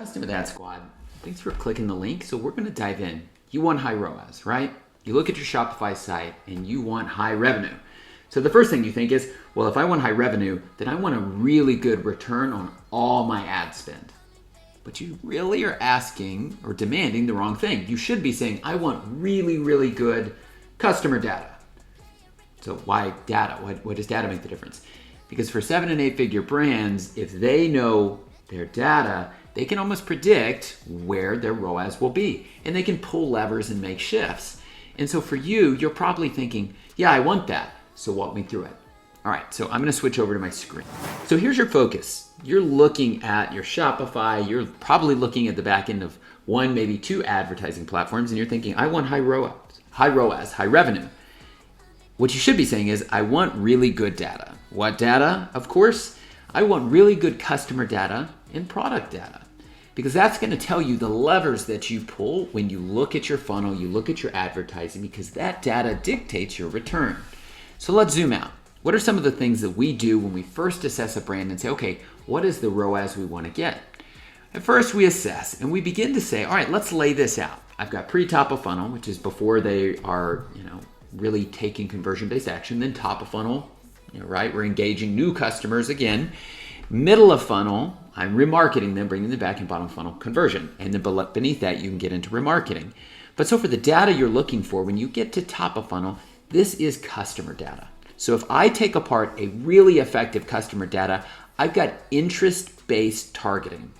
Customer Ad Squad, thanks for clicking the link. So we're going to dive in. You want high ROAS, right? You look at your Shopify site and you want high revenue. So the first thing you think is, well, if I want high revenue, then I want a really good return on all my ad spend. But you really are asking or demanding the wrong thing. You should be saying, I want really, really good customer data. So why data? Why does data make the difference? Because for 7 and 8 figure brands, if they know their data, they can almost predict where their ROAS will be. And they can pull levers and make shifts. And so for you, you're probably thinking, yeah, I want that. So walk me through it. All right, so I'm gonna switch over to my screen. So here's your focus. You're looking at your Shopify. You're probably looking at the back end of 1, maybe 2 advertising platforms. And you're thinking, I want high ROAS, high revenue. What you should be saying is, I want really good data. What data? Of course, I want really good customer data and product data, because that's going to tell you the levers that you pull when you look at your funnel, you look at your advertising, because that data dictates your return. So let's zoom out. What are some of the things that we do when we first assess a brand and say, okay, what is the ROAS we want to get? At first we assess and we begin to say, all right, let's lay this out. I've got pre-top of funnel, which is before they are, really taking conversion-based action. Then top of funnel, right? We're engaging new customers again. Middle of funnel, I'm remarketing them, bringing them back, and bottom of funnel, conversion. And then beneath that, you can get into remarketing. But so for the data you're looking for, when you get to top of funnel, this is customer data. So if I take apart a really effective customer data, I've got interest-based targeting.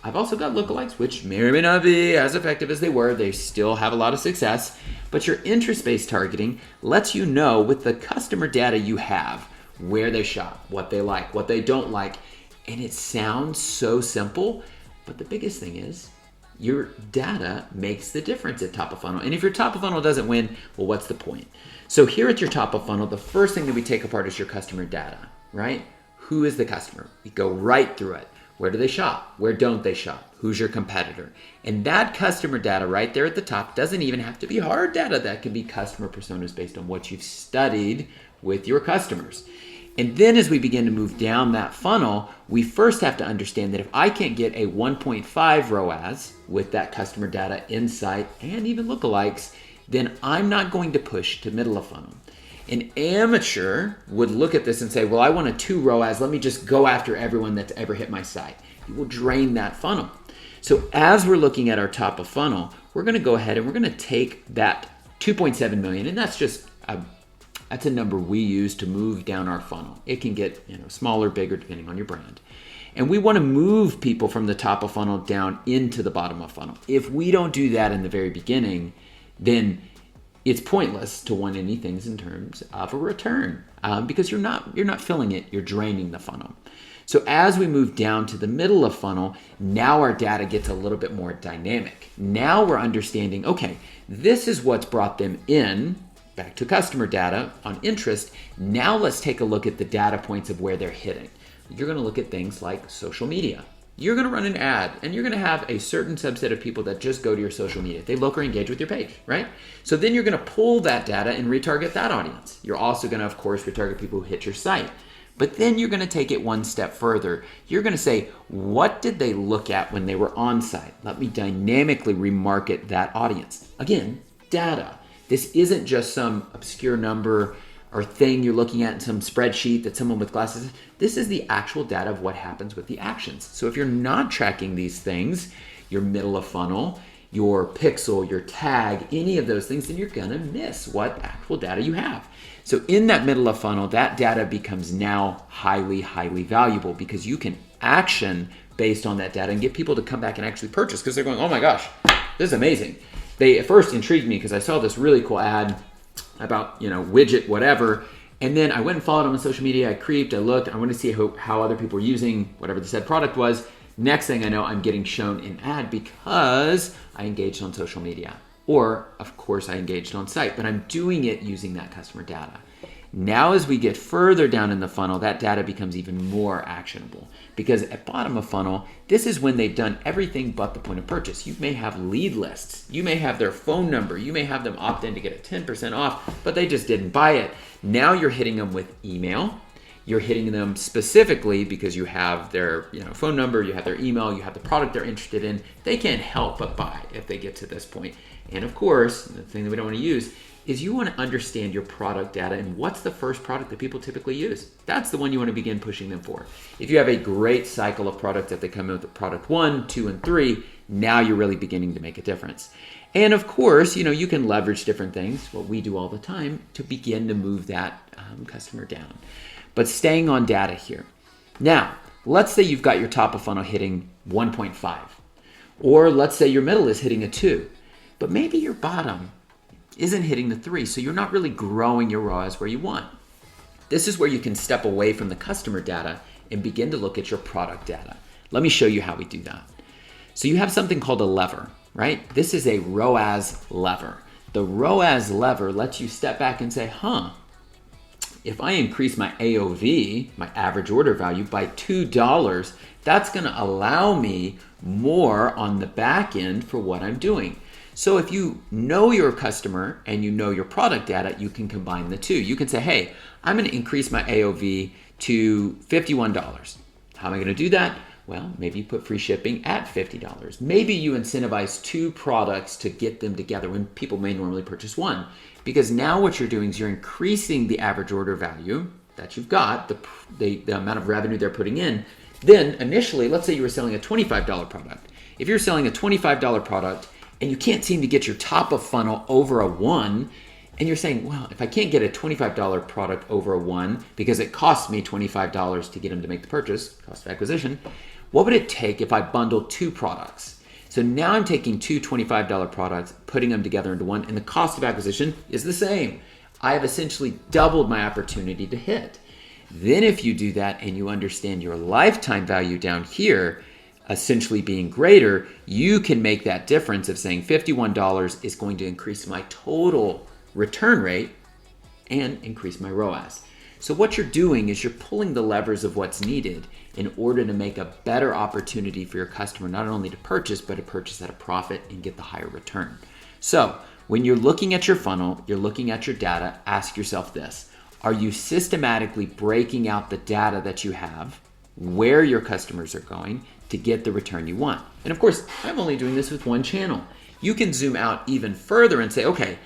I've also got lookalikes, which may or may not be as effective as they were. They still have a lot of success. But your interest-based targeting lets you know with the customer data you have where they shop, what they like, what they don't like. And it sounds so simple, but the biggest thing is your data makes the difference at top of funnel. And if your top of funnel doesn't win, well, what's the point? So here at your top of funnel, the first thing that we take apart is your customer data, right? Who is the customer? We go right through it. Where do they shop? Where don't they shop? Who's your competitor? And that customer data right there at the top doesn't even have to be hard data. That can be customer personas based on what you've studied with your customers. And then as we begin to move down that funnel, we first have to understand that if I can't get a 1.5 ROAS with that customer data, insight, and even lookalikes, then I'm not going to push to middle of funnel. An amateur would look at this and say, well, I want a 2 ROAS. Let me just go after everyone that's ever hit my site. You will drain that funnel. So as we're looking at our top of funnel, we're going to go ahead and we're going to take that 2.7 million, and that's just that's a number we use to move down our funnel. It can get smaller, bigger, depending on your brand. And we want to move people from the top of funnel down into the bottom of funnel. If we don't do that in the very beginning, then it's pointless to want any things in terms of a return because you're not filling it, you're draining the funnel. So as we move down to the middle of funnel, now our data gets a little bit more dynamic. Now we're understanding, okay, this is what's brought them in, back to customer data on interest. Now let's take a look at the data points of where they're hitting. You're gonna look at things like social media. You're gonna run an ad and you're gonna have a certain subset of people that just go to your social media. They look or engage with your page, right? So then you're gonna pull that data and retarget that audience. You're also gonna, of course, retarget people who hit your site. But then you're gonna take it one step further. You're gonna say, what did they look at when they were on site? Let me dynamically remarket that audience. Again, data. This isn't just some obscure number or thing you're looking at in some spreadsheet that someone with glasses. This is the actual data of what happens with the actions. So if you're not tracking these things, your middle of funnel, your pixel, your tag, any of those things, then you're gonna miss what actual data you have. So in that middle of funnel, that data becomes now highly, highly valuable because you can action based on that data and get people to come back and actually purchase because they're going, oh my gosh, this is amazing. They at first intrigued me because I saw this really cool ad about, widget, whatever. And then I went and followed them on social media. I creeped, I looked, I wanted to see how other people were using whatever the said product was. Next thing I know, I'm getting shown an ad because I engaged on social media. Or, of course, I engaged on site, but I'm doing it using that customer data. Now, as we get further down in the funnel, that data becomes even more actionable because at bottom of funnel, this is when they've done everything but the point of purchase. You may have lead lists. You may have their phone number. You may have them opt in to get a 10% off, but they just didn't buy it. Now you're hitting them with email. you're hitting them specifically because you have their phone number, you have their email, you have the product they're interested in. They can't help but buy if they get to this point. And of course, the thing that we don't want to use is you want to understand your product data and what's the first product that people typically use. That's the one you want to begin pushing them for. If you have a great cycle of products that they come in with product 1, 2, and 3, now you're really beginning to make a difference. And of course, you can leverage different things, what we do all the time, to begin to move that customer down. But staying on data here. Now, let's say you've got your top of funnel hitting 1.5, or let's say your middle is hitting a 2, but maybe your bottom isn't hitting the 3, so you're not really growing your ROAS where you want. This is where you can step away from the customer data and begin to look at your product data. Let me show you how we do that. So you have something called a lever, right? This is a ROAS lever. The ROAS lever lets you step back and say, if I increase my AOV, my average order value, by $2, that's going to allow me more on the back end for what I'm doing. So if you know your customer and you know your product data, you can combine the two. You can say, hey, I'm going to increase my AOV to $51. How am I going to do that? Well, maybe you put free shipping at $50. Maybe you incentivize 2 products to get them together when people may normally purchase 1. Because now what you're doing is you're increasing the average order value that you've got, the amount of revenue they're putting in. Then initially, let's say you were selling a $25 product. If you're selling a $25 product and you can't seem to get your top of funnel over a 1, and you're saying, well, if I can't get a $25 product over a 1 because it costs me $25 to get them to make the purchase, cost of acquisition, what would it take if I bundled 2 products? So now I'm taking 2 $25 products, putting them together into one, and the cost of acquisition is the same. I have essentially doubled my opportunity to hit. Then if you do that and you understand your lifetime value down here, essentially being greater, you can make that difference of saying $51 is going to increase my total return rate and increase my ROAS. So what you're doing is you're pulling the levers of what's needed in order to make a better opportunity for your customer, not only to purchase, but to purchase at a profit and get the higher return. So when you're looking at your funnel, you're looking at your data, ask yourself this: are you systematically breaking out the data that you have, where your customers are going, to get the return you want? And of course, I'm only doing this with one channel. You can zoom out even further and say, okay,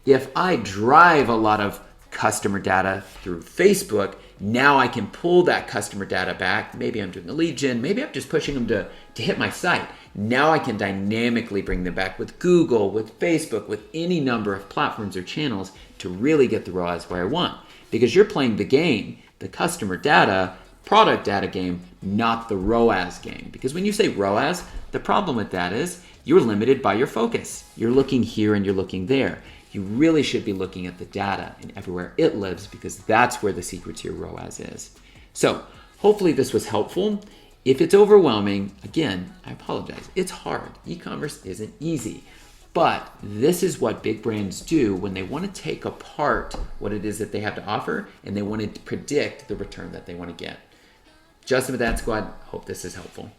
if I drive a lot of customer data through Facebook, now I can pull that customer data back. Maybe I'm doing a lead gen, maybe I'm just pushing them to hit my site. Now I can dynamically bring them back with Google, with Facebook, with any number of platforms or channels to really get the ROAS where I want. Because you're playing the game, the customer data, product data game, not the ROAS game. Because when you say ROAS, the problem with that is you're limited by your focus. You're looking here and you're looking there. You really should be looking at the data and everywhere it lives, because that's where the secret to your ROAS is. So hopefully this was helpful. If it's overwhelming, again, I apologize. It's hard. E-commerce isn't easy. But this is what big brands do when they want to take apart what it is that they have to offer and they want to predict the return that they want to get. Justin with Ad Squad, hope this is helpful.